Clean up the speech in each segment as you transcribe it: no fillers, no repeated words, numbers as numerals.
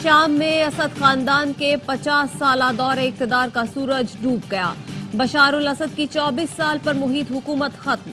شام میں اسد خاندان کے 50 سالہ دور اقتدار کا سورج ڈوب گیا۔ بشار الاسد کی 24 سال پر محیط حکومت ختم۔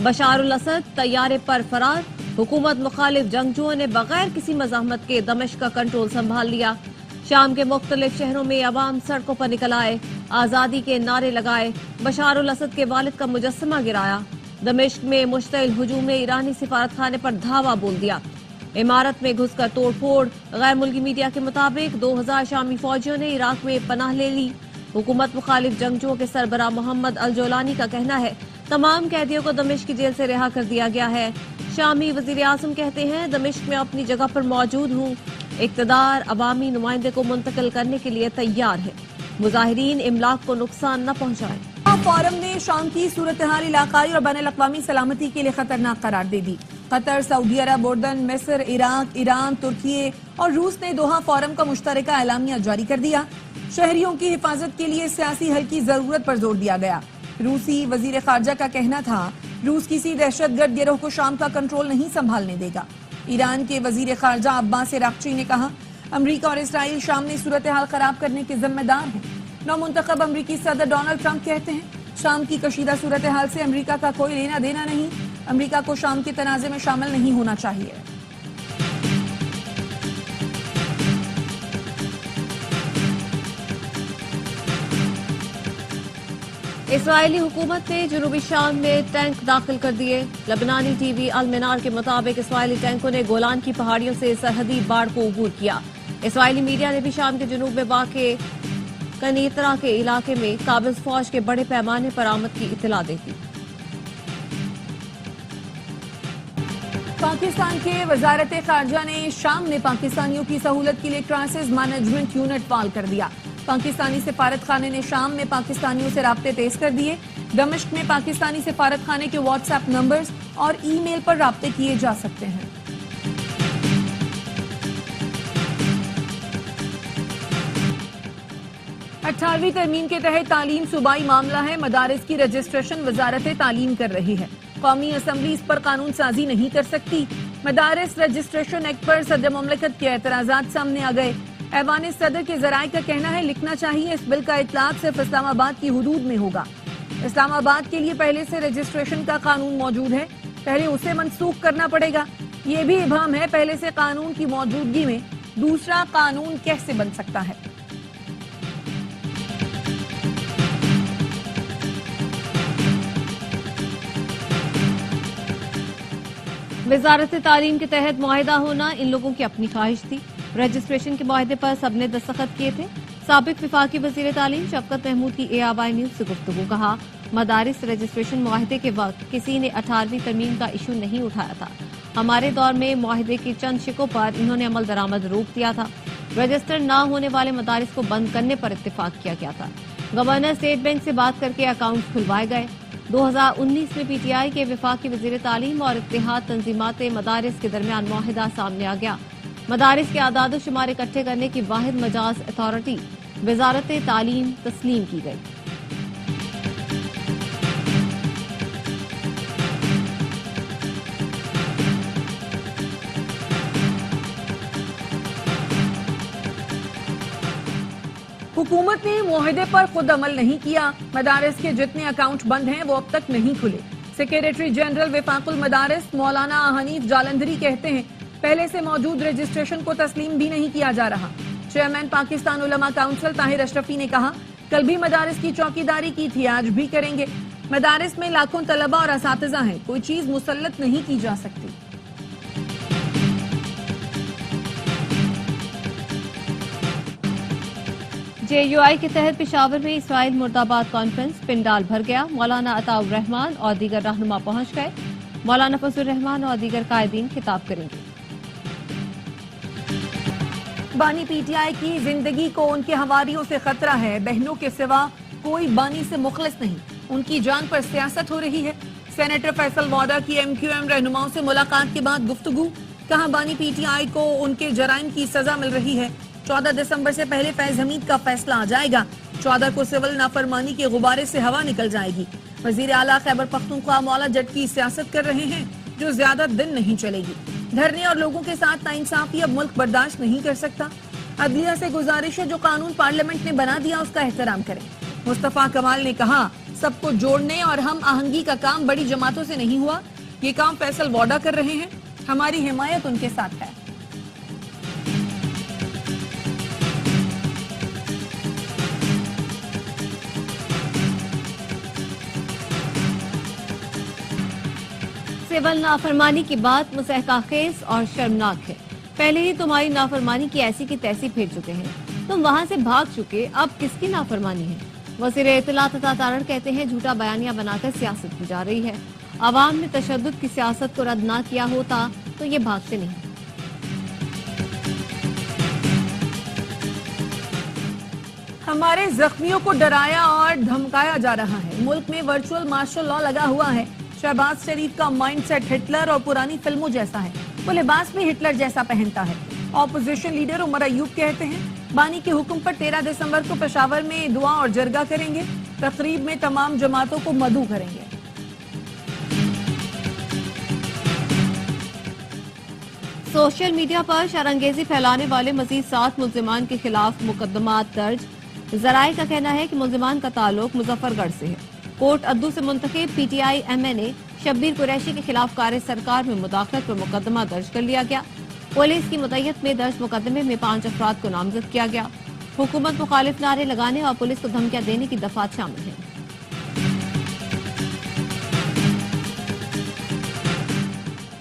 بشار الاسد طیارے پر فرار۔ حکومت مخالف جنگجوؤں نے بغیر کسی مزاحمت کے دمشق کا کنٹرول سنبھال لیا۔ شام کے مختلف شہروں میں عوام سڑکوں پر نکل آئے، آزادی کے نعرے لگائے، بشار الاسد کے والد کا مجسمہ گرایا۔ دمشق میں مشتعل ہجوم نے ایرانی سفارت خانے پر دھاوا بول دیا۔ عمارت میں گھس کر توڑ پھوڑ۔ غیر ملکی میڈیا کے مطابق 2000 شامی فوجیوں نے عراق میں پناہ لے لی۔ حکومت مخالف جنگجوؤں کے سربراہ محمد الجولانی کا کہنا ہے تمام قیدیوں کو دمشق کی جیل سے رہا کر دیا گیا ہے۔ شامی وزیر اعظم کہتے ہیں دمشق میں اپنی جگہ پر موجود ہوں، اقتدار عوامی نمائندے کو منتقل کرنے کے لیے تیار ہے، مظاہرین املاک کو نقصان نہ پہنچائیں۔ فورم نے شام کی صورتحال علاقائی اور بین الاقوامی سلامتی کے لیے خطرناک قرار دے دی۔ قطر، سعودی عرب، اردن، مصر، عراق، ایران، ترکی اور روس نے دوحہ فورم کا مشترکہ اعلامیہ جاری کر دیا۔ شہریوں کی حفاظت کے لیے سیاسی حل کی ضرورت پر زور دیا گیا۔ روسی وزیر خارجہ کا کہنا تھا روس کسی دہشت گرد گروہ کو شام کا کنٹرول نہیں سنبھالنے دے گا۔ ایران کے وزیر خارجہ عباس اراغچی نے کہا امریکہ اور اسرائیل شام میں صورتحال خراب کرنے کے ذمہ دار ہیں۔ نومنتخب امریکی صدر ڈونلڈ ٹرمپ کہتے ہیں شام کی کشیدہ صورتحال سے امریکہ کا کوئی لینا دینا نہیں، امریکہ کو شام کے تنازع میں شامل نہیں ہونا چاہیے۔ اسرائیلی حکومت نے جنوبی شام میں ٹینک داخل کر دیے۔ لبنانی ٹی وی المنار کے مطابق اسرائیلی ٹینکوں نے گولان کی پہاڑیوں سے سرحدی باڑ کو عبور کیا۔ اسرائیلی میڈیا نے بھی شام کے جنوب میں واقع کنیترا کے علاقے میں قابض فوج کے بڑے پیمانے پر آمد کی اطلاع دی تھی۔ پاکستان کے وزارت خارجہ نے شام میں پاکستانیوں کی سہولت کے لیے کرائسس مینجمنٹ یونٹ فعال کر دیا۔ پاکستانی سفارت خانے نے شام میں پاکستانیوں سے رابطے تیز کر دیے۔ دمشق میں پاکستانی سفارت خانے کے واٹس ایپ نمبرز اور ای میل پر رابطے کیے جا سکتے ہیں۔ 18ویں ترمیم کے تحت تعلیم صوبائی معاملہ ہے، مدارس کی رجسٹریشن وزارت تعلیم کر رہی ہے۔ قومی اسمبلی اس پر قانون سازی نہیں کر سکتی۔ مدارس رجسٹریشن ایکٹ پر صدر مملکت کے اعتراضات سامنے آ گئے۔ ایوان صدر کے ذرائع کا کہنا ہے لکھنا چاہیے اس بل کا اطلاق صرف اسلام آباد کی حدود میں ہوگا۔ اسلام آباد کے لیے پہلے سے رجسٹریشن کا قانون موجود ہے، پہلے اسے منسوخ کرنا پڑے گا۔ یہ بھی ابہام ہے پہلے سے قانون کی موجودگی میں دوسرا قانون کیسے بن سکتا ہے۔ وزارت تعلیم کے تحت معاہدہ ہونا ان لوگوں کی اپنی خواہش تھی۔ رجسٹریشن کے معاہدے پر سب نے دستخط کیے تھے۔ سابق وفاقی وزیر تعلیم شفقت محمود کی اے آوائی نیوز سے گفتگو، کہا مدارس رجسٹریشن معاہدے کے وقت کسی نے 18ویں ترمیم کا ایشو نہیں اٹھایا تھا۔ ہمارے دور میں معاہدے کے چند شقوں پر انہوں نے عمل درآمد روک دیا تھا۔ رجسٹر نہ ہونے والے مدارس کو بند کرنے پر اتفاق کیا گیا تھا۔ گورنر اسٹیٹ بینک سے بات کر کے اکاؤنٹ کھلوائے گئے۔ 2019 میں پی ٹی آئی کے وفاقی وزیر تعلیم اور اتحاد تنظیمات مدارس کے درمیان معاہدہ سامنے آ گیا۔ مدارس کے اعداد و شمار اکٹھے کرنے کی واحد مجاز اتھارٹی وزارت تعلیم تسلیم کی گئی۔ حکومت نے معاہدے پر خود عمل نہیں کیا، مدارس کے جتنے اکاؤنٹ بند ہیں وہ اب تک نہیں کھلے۔ سیکریٹری جنرل وفاق المدارس مولانا حنیف جالندھری کہتے ہیں پہلے سے موجود رجسٹریشن کو تسلیم بھی نہیں کیا جا رہا۔ چیئرمین پاکستان علماء کونسل طاہر اشرفی نے کہا کل بھی مدارس کی چوکیداری کی تھی، آج بھی کریں گے۔ مدارس میں لاکھوں طلبہ اور اساتذہ ہیں، کوئی چیز مسلط نہیں کی جا سکتی۔ جے یو آئی کے تحت پشاور میں اسرائیل مرد آباد کانفرنس پنڈال بھر گیا۔ مولانا عطاء الرحمان اور دیگر رہنما پہنچ گئے۔ مولانا فضل الرحمان اور دیگر قائدین خطاب کریں گے۔ بانی پی ٹی آئی کی زندگی کو ان کے حواریوں سے خطرہ ہے، بہنوں کے سوا کوئی بانی سے مخلص نہیں، ان کی جان پر سیاست ہو رہی ہے۔ سینیٹر فیصل واڈا کی ایم کیو ایم رہنماؤں سے ملاقات کے بعد گفتگو، کہا بانی پی ٹی آئی کو ان کے جرائم کی سزا مل رہی ہے۔ 14 دسمبر سے پہلے فیض حمید کا فیصلہ آ جائے گا۔ 14 کو سول نافرمانی کے غبارے سے ہوا نکل جائے گی۔ وزیر اعلیٰ خیبر پختونخوا مولا جٹ کی سیاست کر رہے ہیں جو زیادہ دن نہیں چلے گی۔ دھرنے اور لوگوں کے ساتھ ناانصافی اب ملک برداشت نہیں کر سکتا۔ عدلیہ سے گزارش ہے جو قانون پارلیمنٹ نے بنا دیا اس کا احترام کریں۔ مصطفیٰ کمال نے کہا سب کو جوڑنے اور ہم آہنگی کا کام بڑی جماعتوں سے نہیں ہوا، یہ کام فیصل واڈا کر رہے ہیں، ہماری حمایت ان کے ساتھ ہے۔ سول نافرمانی کی بات مضحکہ خیز اور شرمناک ہے۔ پہلے ہی تمہاری نافرمانی کی ایسی کی تیسی پھیر چکے ہیں، تم وہاں سے بھاگ چکے، اب کس کی نافرمانی ہے؟ وزیر اطلاعات عطا تارڑ کہتے ہیں جھوٹا بیانیہ بنا کر سیاست کی جا رہی ہے، عوام نے تشدد کی سیاست کو رد نہ کیا ہوتا تو یہ بھاگتے نہیں۔ ہمارے زخمیوں کو ڈرایا اور دھمکایا جا رہا ہے، ملک میں ورچوئل مارشل لا لگا ہوا ہے۔ شہباز شریف کا مائنڈ سیٹ ہٹلر اور پرانی فلموں جیسا ہے، وہ لباس بھی ہٹلر جیسا پہنتا ہے۔ اپوزیشن لیڈر عمر ایوب کہتے ہیں بانی کے حکم پر 13 دسمبر کو پشاور میں دعا اور جرگہ کریں گے، تقریب میں تمام جماعتوں کو مدعو کریں گے۔ سوشل میڈیا پر شرانگیزی پھیلانے والے مزید 7 ملزمان کے خلاف مقدمات درج۔ ذرائع کا کہنا ہے کہ ملزمان کا تعلق مظفر گڑھ سے ہے۔ کوٹ ادو سے منتخب P T I M N A Shabbir Qureshi کے خلاف کار سرکار میں مداخلت پر مقدمہ درج کر لیا گیا۔ پولیس کی مدعیت میں درج مقدمے میں 5 افراد کو نامزد کیا گیا۔ حکومت مخالف نعرے لگانے اور پولیس کو دھمکیاں دینے کی دفعات شامل ہیں۔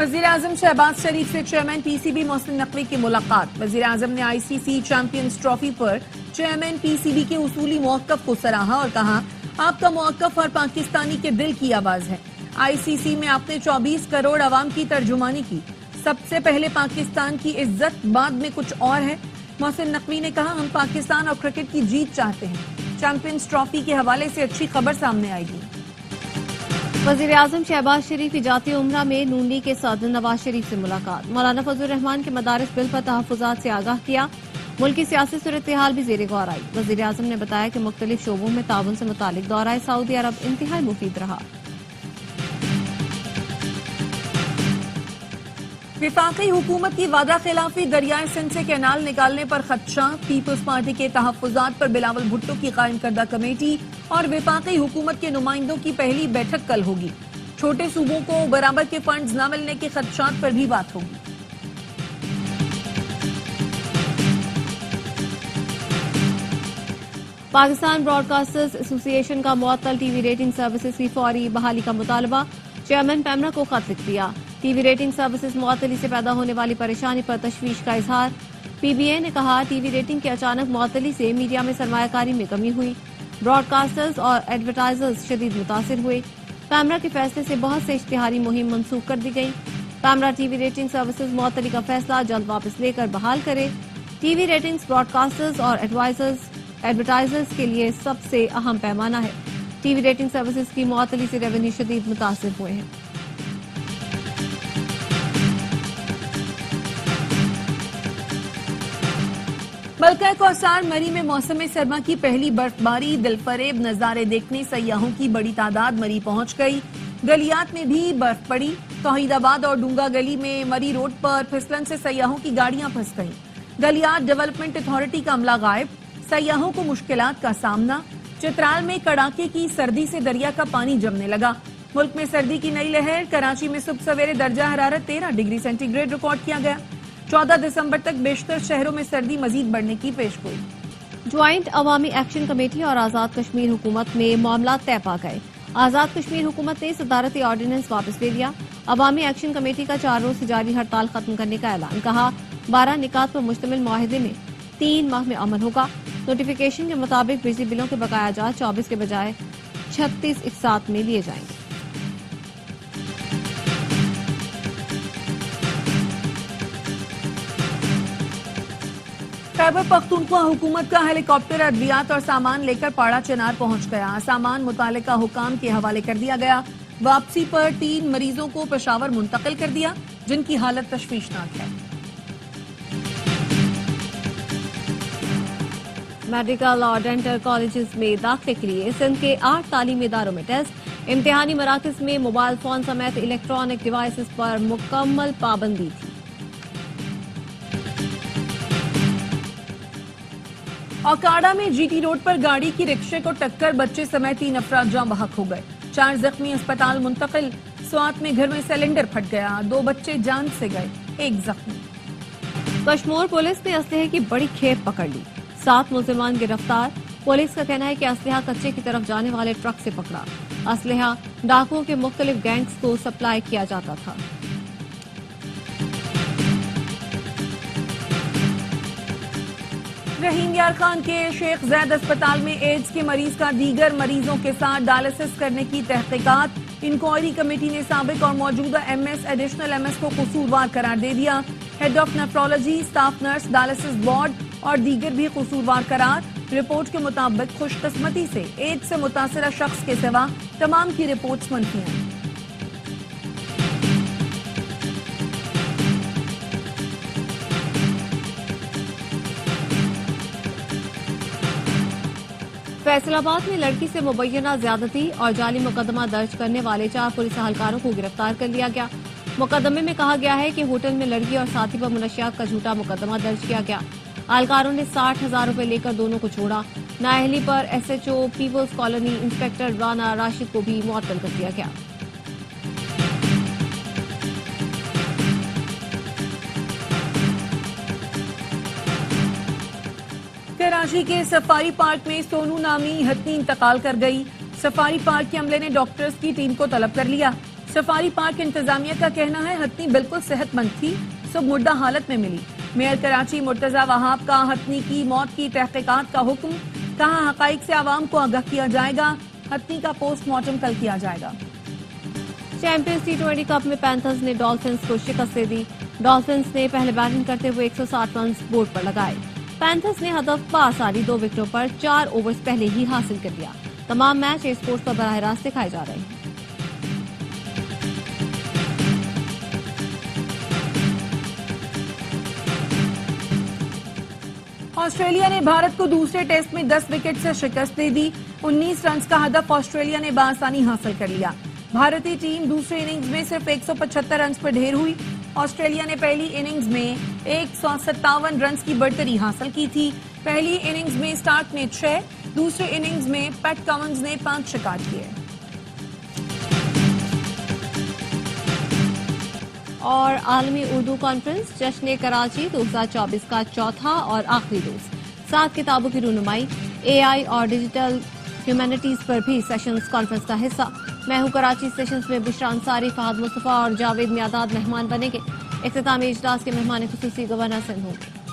وزیراعظم شہباز شریف سے chairman P C B Mohsin Naqvi کی ملاقات۔ وزیراعظم نے آئی سی سی چیمپئنز ٹرافی پر چیئرمین پی سی بی کے اصولی موقف کو سراہا اور کہا آپ کا موقف ہر پاکستانی کے دل کی آواز ہے۔ آئی سی سی میں آپ نے 24 کروڑ عوام کی ترجمانی کی، سب سے پہلے پاکستان کی عزت، بعد میں کچھ اور ہے۔ محسن نقوی نے کہا ہم پاکستان اور کرکٹ کی جیت چاہتے ہیں، چیمپئنز ٹرافی کے حوالے سے اچھی خبر سامنے آئے گی۔ وزیراعظم شہباز شریف اجاتی عمرہ میں نون لیگ کے صدر نواز شریف سے ملاقات۔ مولانا فضل الرحمان کے مدارس بل پر تحفظات سے آگاہ کیا۔ ملک کی سیاسی صورتحال بھی زیر غور آئی۔ وزیراعظم نے بتایا کہ مختلف شعبوں میں تعاون سے متعلق دورہ سعودی عرب انتہائی مفید رہا۔ وفاقی حکومت کی وعدہ خلافی، دریائے سندھ سے کینال نکالنے پر خدشہ۔ پیپلز پارٹی کے تحفظات پر بلاول بھٹو کی قائم کردہ کمیٹی اور وفاقی حکومت کے نمائندوں کی پہلی بیٹھک کل ہوگی۔ چھوٹے صوبوں کو برابر کے فنڈز نہ ملنے کے خدشات پر بھی بات ہوگی۔ پاکستان براڈ کاسٹرز ایسوسی ایشن کا معطل ٹی وی ریٹنگ سروسز کی فوری بحالی کا مطالبہ۔ چیئرمین پیمرا کو خط لکھ دیا۔ ٹی وی ریٹنگ سروسز معطلی سے پیدا ہونے والی پریشانی پر تشویش کا اظہار۔ پی بی اے نے کہا ٹی وی ریٹنگ کی اچانک معطلی سے میڈیا میں سرمایہ کاری میں کمی ہوئی، براڈ کاسٹرز اور ایڈورٹائزرز شدید متاثر ہوئے۔ پیمرا کے فیصلے سے بہت سے اشتہاری مہم منسوخ کر دی گئی۔ PEMRA T V rating services معطلی کا فیصلہ جلد واپس لے کر بحال کرے۔ T V ratings broadcasters اور ایڈورٹائزرز کے لیے سب سے اہم پیمانہ ہے۔ ٹی وی ریٹنگ سروسز کی معطلی سے ریونیو شدید متاثر ہوئے ہیں۔ ملکہ کوثر مری میں موسم سرما کی پہلی برف باری، دلفریب نظارے دیکھنے سیاحوں کی بڑی تعداد مری پہنچ گئی۔ گلیات میں بھی برف پڑی۔ توحید آباد اور ڈونگا گلی میں مری روڈ پر پھسلن سے سیاحوں کی گاڑیاں پھنس گئیں۔ گلیات ڈیولپمنٹ اتھارٹی کا عملہ غائب، سیاحوں کو مشکلات کا سامنا۔ چترال میں کڑاکے کی سردی سے دریا کا پانی جمنے لگا۔ ملک میں سردی کی نئی لہر، کراچی میں صبح سویرے درجہ حرارت 13 ڈگری سینٹی گریڈ ریکارڈ کیا گیا۔ 14 دسمبر تک بیشتر شہروں میں سردی مزید بڑھنے کی پیشگوئی۔ جوائنٹ عوامی ایکشن کمیٹی اور آزاد کشمیر حکومت میں معاملات طے پا گئے۔ آزاد کشمیر حکومت نے صدارتی آرڈیننس واپس لے لیا۔ عوامی ایکشن کمیٹی کا 4 روز سے جاری ہڑتال ختم کرنے کا اعلان، کہا 12 نکات پر مشتمل معاہدے میں 3 ماہ میں عمل ہوگا۔ نوٹیفیکیشن کے مطابق بجلی بلوں کے بقایا جات 24 کے بجائے 36 اقساط میں لیے جائیں گے۔ خیبر پختونخوا حکومت کا ہیلی کاپٹر ادویات اور سامان لے کر پاڑا چنار پہنچ گیا۔ سامان متعلقہ حکام کے حوالے کر دیا گیا۔ واپسی پر 3 مریضوں کو پشاور منتقل کر دیا، جن کی حالت تشویشناک ہے۔ میڈیکل اور ڈینٹل کالجز میں داخلے کے لیے سندھ کے 8 تعلیمی اداروں میں ٹیسٹ، امتحانی مراکز میں موبائل فون سمیت الیکٹرانک ڈیوائسز پر مکمل پابندی تھی۔ اوکاڑا میں جی ٹی روڈ پر گاڑی کی رکشے کو ٹکر بچے سمیت 3 افراد جاں بحق ہو گئے، 4 زخمی اسپتال منتقل۔ سوات میں گھر میں سلنڈر پھٹ گیا، 2 بچے جان سے گئے، 1 زخمی۔ کشمور پولیس نے اسلحے کی بڑی کھیپ پکڑ لی، 7 ملزمان گرفتار۔ پولیس کا کہنا ہے کہ اسلحہ کچے کی طرف جانے والے ٹرک سے پکڑا۔ اسلحہ ڈاکوؤں کے مختلف گینگز کو سپلائی کیا جاتا تھا۔ رحیم یار خان کے شیخ زید اسپتال میں ایڈز کے مریض کا دیگر مریضوں کے ساتھ ڈائلسس کرنے کی تحقیقات۔ انکوائری کمیٹی نے سابق اور موجودہ M S additional M S کو قصوروار قرار دے دیا۔ Head of nephrology, staff nurse, dialysis board اور دیگر بھی قصوروار قرار۔ رپورٹ کے مطابق خوش قسمتی سے ایڈز سے متاثرہ شخص کے سوا تمام کی رپورٹس منفی ہیں۔ فیصل آباد میں لڑکی سے مبینہ زیادتی اور جعلی مقدمہ درج کرنے والے 4 پولیس اہلکاروں کو گرفتار کر لیا گیا۔ مقدمے میں کہا گیا ہے کہ ہوٹل میں لڑکی اور ساتھی پر منشیات کا جھوٹا مقدمہ درج کیا گیا۔ اہلکاروں نے 60,000 روپے لے کر دونوں کو چھوڑا۔ نااہلی پر S H O Peoples Colony inspector Rana Rashid کو بھی معطل کر دیا گیا۔ کراچی کے سفاری پارک میں سونو نامی ہتھی انتقال کر گئی۔ سفاری پارک کے عملے نے ڈاکٹرز کی ٹیم کو طلب کر لیا۔ سفاری پارک انتظامیہ کا کہنا ہے ہتھی بالکل صحت مند تھی، سب مردہ حالت میں ملی۔ میئر کراچی مرتضی وہاب کا ہتھی کی موت کی تحقیقات کا حکم، کہا حقائق سے عوام کو آگاہ کیا جائے گا، ہتھی کا پوسٹ مارٹم کل کیا جائے گا۔ چیمپئنز T20 کپ میں پینتھرز نے ڈالفنز کو شکست دے دی۔ ڈالفنز نے پہلے بیٹنگ کرتے ہوئے 160 رنز بورڈ پر لگائے۔ پینتھرز نے ہدف پاساری 2 وکٹوں پر 4 اوورز پہلے ہی حاصل کر لیا۔ تمام میچ اے اسپورٹس پر براہ راست دکھائے جا رہے ہیں۔ آسٹریلیا نے بھارت کو دوسرے ٹیسٹ میں 10 وکٹ سے شکست دے دی۔ 19 رنز کا ہدف آسٹریلیا نے بآسانی حاصل کر لیا۔ بھارتی ٹیم دوسری اننگز میں صرف 175 رنز پر ڈھیر ہوئی۔ آسٹریلیا نے پہلی اننگز میں 157 رنز کی برتری حاصل کی تھی۔ پہلی اننگز میں سٹارک نے 6، دوسری اننگز میں پیٹ کمنز نے 5 شکار کیے۔ اور عالمی اردو کانفرنس جشن کراچی 2024 کا چوتھا اور آخری روز، 7 کتابوں کی رونمائی، اے آئی اور ڈیجیٹل ہیومینٹیز پر بھی سیشنز کانفرنس کا حصہ۔ میں ہوں کراچی سیشنز میں بشرا انصاری، فہد مصطفیٰ اور جاوید میاداد مہمان بنے گے۔ اختتامی اجلاس کے مہمان خصوصی گورنر سندھ ہوں گے۔